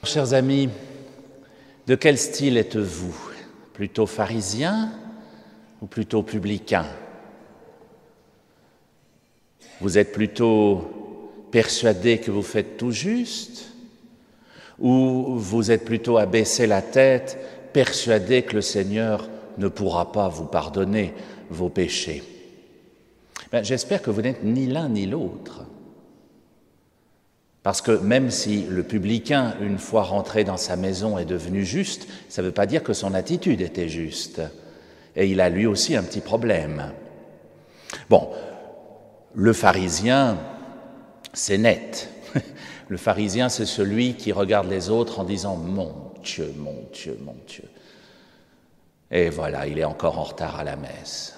Chers amis, de quel style êtes-vous? Plutôt pharisien ou plutôt publicain? Vous êtes plutôt persuadé que vous faites tout juste? Ou vous êtes plutôt à baisser la tête, persuadé que le Seigneur ne pourra pas vous pardonner vos péchés? J'espère que vous n'êtes ni l'un ni l'autre. Parce que même si le publicain, une fois rentré dans sa maison, est devenu juste, ça ne veut pas dire que son attitude était juste. Et il a lui aussi un petit problème. Bon, le pharisien, c'est net. Le pharisien, c'est celui qui regarde les autres en disant « Mon Dieu, mon Dieu, mon Dieu ». Et voilà, il est encore en retard à la messe.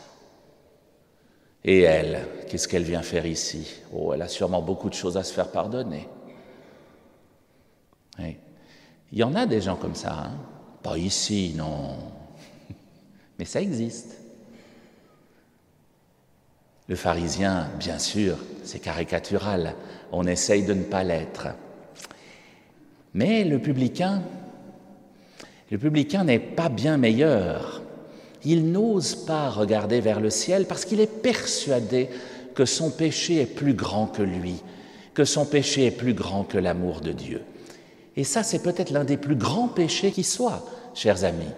Et elle, qu'est-ce qu'elle vient faire ici? Oh, elle a sûrement beaucoup de choses à se faire pardonner. Oui. Il y en a des gens comme ça, hein? Pas ici, non. Mais ça existe. Le pharisien, bien sûr, c'est caricatural. On essaye de ne pas l'être. Mais le publicain n'est pas bien meilleur. Il n'ose pas regarder vers le ciel parce qu'il est persuadé que son péché est plus grand que lui, que son péché est plus grand que l'amour de Dieu. Et ça, c'est peut-être l'un des plus grands péchés qui soit, chers amis.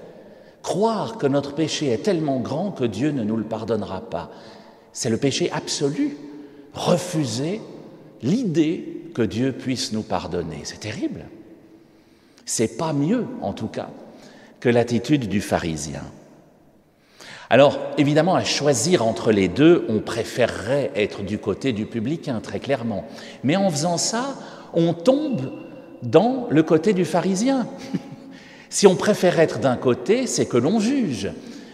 Croire que notre péché est tellement grand que Dieu ne nous le pardonnera pas. C'est le péché absolu. Refuser l'idée que Dieu puisse nous pardonner. C'est terrible. C'est pas mieux, en tout cas, que l'attitude du pharisien. Alors, évidemment, à choisir entre les deux, on préférerait être du côté du publicain, très clairement. Mais en faisant ça, on tombe dans le côté du pharisien. Si on préfère être d'un côté, c'est que l'on juge.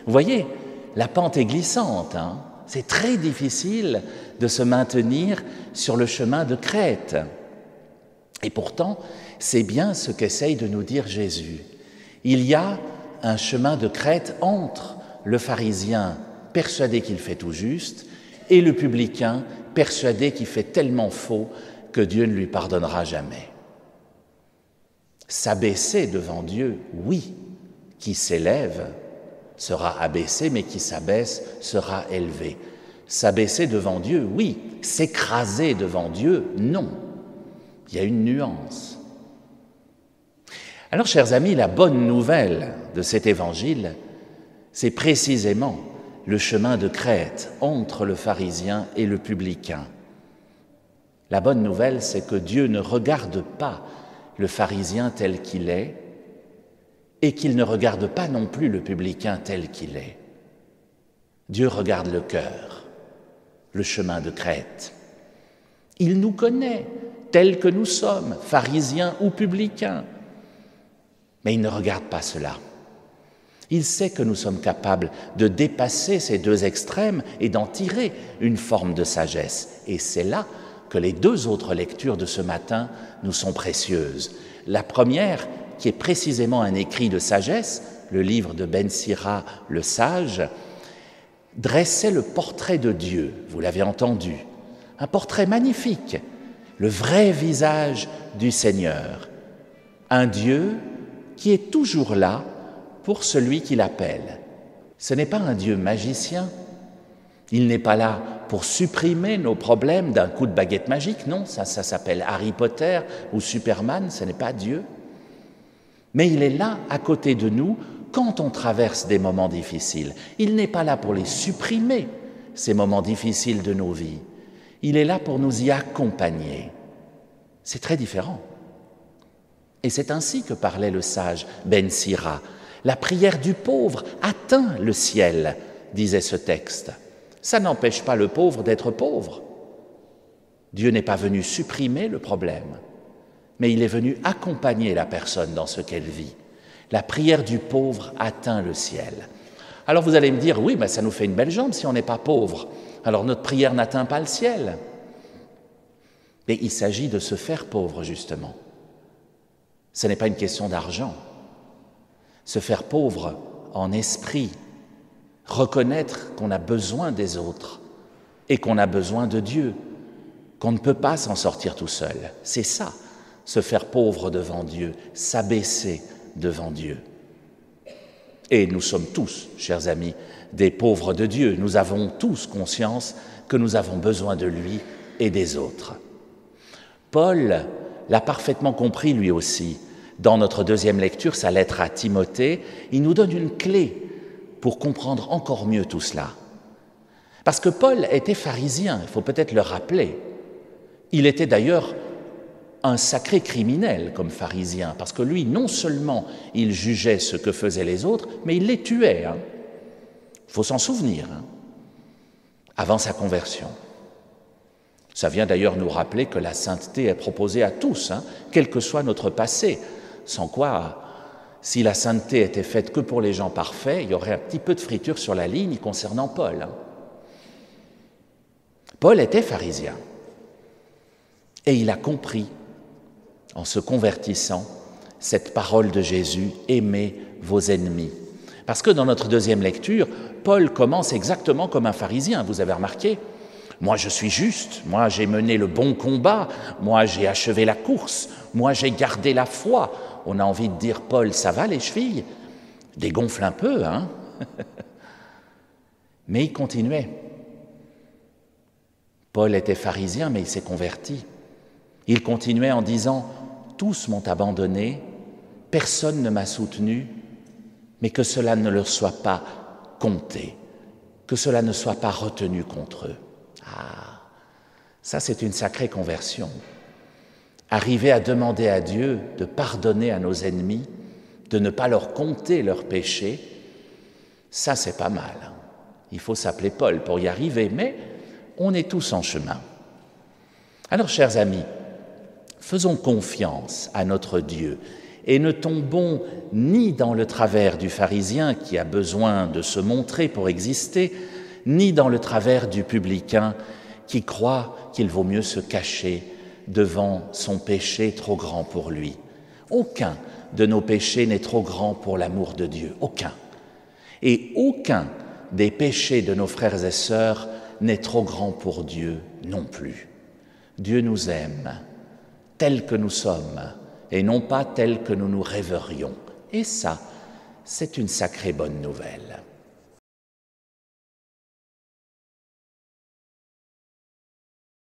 Vous voyez, la pente est glissante, hein. C'est très difficile de se maintenir sur le chemin de crête. Et pourtant, c'est bien ce qu'essaye de nous dire Jésus. Il y a un chemin de crête entre le pharisien persuadé qu'il fait tout juste et le publicain persuadé qu'il fait tellement faux que Dieu ne lui pardonnera jamais. S'abaisser devant Dieu, oui, qui s'élève sera abaissé, mais qui s'abaisse sera élevé. S'abaisser devant Dieu, oui, s'écraser devant Dieu, non. Il y a une nuance. Alors, chers amis, la bonne nouvelle de cet évangile, c'est précisément le chemin de crête entre le pharisien et le publicain. La bonne nouvelle, c'est que Dieu ne regarde pas le pharisien tel qu'il est et qu'il ne regarde pas non plus le publicain tel qu'il est. Dieu regarde le cœur, le chemin de crête. Il nous connaît tels que nous sommes, pharisiens ou publicains. Mais il ne regarde pas cela. Il sait que nous sommes capables de dépasser ces deux extrêmes et d'en tirer une forme de sagesse. Et c'est là que les deux autres lectures de ce matin nous sont précieuses. La première, qui est précisément un écrit de sagesse, le livre de Ben Sira, le sage, dressait le portrait de Dieu, vous l'avez entendu, un portrait magnifique, le vrai visage du Seigneur, un Dieu qui est toujours là pour celui qui l'appelle. Ce n'est pas un Dieu magicien, il n'est pas là pour supprimer nos problèmes d'un coup de baguette magique, non, ça s'appelle Harry Potter ou Superman, ce n'est pas Dieu. Mais il est là, à côté de nous, quand on traverse des moments difficiles. Il n'est pas là pour les supprimer, ces moments difficiles de nos vies. Il est là pour nous y accompagner. C'est très différent. Et c'est ainsi que parlait le sage Ben Sira. La prière du pauvre atteint le ciel, disait ce texte. Ça n'empêche pas le pauvre d'être pauvre. Dieu n'est pas venu supprimer le problème, mais il est venu accompagner la personne dans ce qu'elle vit. La prière du pauvre atteint le ciel. Alors vous allez me dire, oui, ça nous fait une belle jambe si on n'est pas pauvre. Alors notre prière n'atteint pas le ciel. Mais il s'agit de se faire pauvre, justement. Ce n'est pas une question d'argent. Se faire pauvre en esprit, reconnaître qu'on a besoin des autres et qu'on a besoin de Dieu, qu'on ne peut pas s'en sortir tout seul. C'est ça, se faire pauvre devant Dieu, s'abaisser devant Dieu. Et nous sommes tous, chers amis, des pauvres de Dieu. Nous avons tous conscience que nous avons besoin de lui et des autres. Paul l'a parfaitement compris lui aussi. Dans notre deuxième lecture, sa lettre à Timothée, il nous donne une clé pour comprendre encore mieux tout cela. Parce que Paul était pharisien, il faut peut-être le rappeler. Il était d'ailleurs un sacré criminel comme pharisien, parce que lui, non seulement il jugeait ce que faisaient les autres, mais il les tuait. Il faut s'en souvenir, avant sa conversion. Ça vient d'ailleurs nous rappeler que la sainteté est proposée à tous, quel que soit notre passé, sans quoi, si la sainteté était faite que pour les gens parfaits, il y aurait un petit peu de friture sur la ligne concernant Paul. Paul était pharisien, et il a compris, en se convertissant, cette parole de Jésus, « Aimez vos ennemis ». Parce que dans notre deuxième lecture, Paul commence exactement comme un pharisien, vous avez remarqué. Moi, je suis juste, moi, j'ai mené le bon combat, moi, j'ai achevé la course, moi, j'ai gardé la foi. On a envie de dire, Paul, ça va les chevilles? Dégonfle un peu, Mais il continuait. Paul était pharisien, mais il s'est converti. Il continuait en disant, tous m'ont abandonné, personne ne m'a soutenu, mais que cela ne leur soit pas compté, que cela ne soit pas retenu contre eux. Ah, ça c'est une sacrée conversion. Arriver à demander à Dieu de pardonner à nos ennemis, de ne pas leur compter leurs péchés, ça c'est pas mal. Il faut s'appeler Paul pour y arriver, mais on est tous en chemin. Alors, chers amis, faisons confiance à notre Dieu et ne tombons ni dans le travers du pharisien qui a besoin de se montrer pour exister, ni dans le travers du publicain qui croit qu'il vaut mieux se cacher devant son péché trop grand pour lui. Aucun de nos péchés n'est trop grand pour l'amour de Dieu, aucun. Et aucun des péchés de nos frères et sœurs n'est trop grand pour Dieu non plus. Dieu nous aime tels que nous sommes et non pas tels que nous nous rêverions. Et ça, c'est une sacrée bonne nouvelle.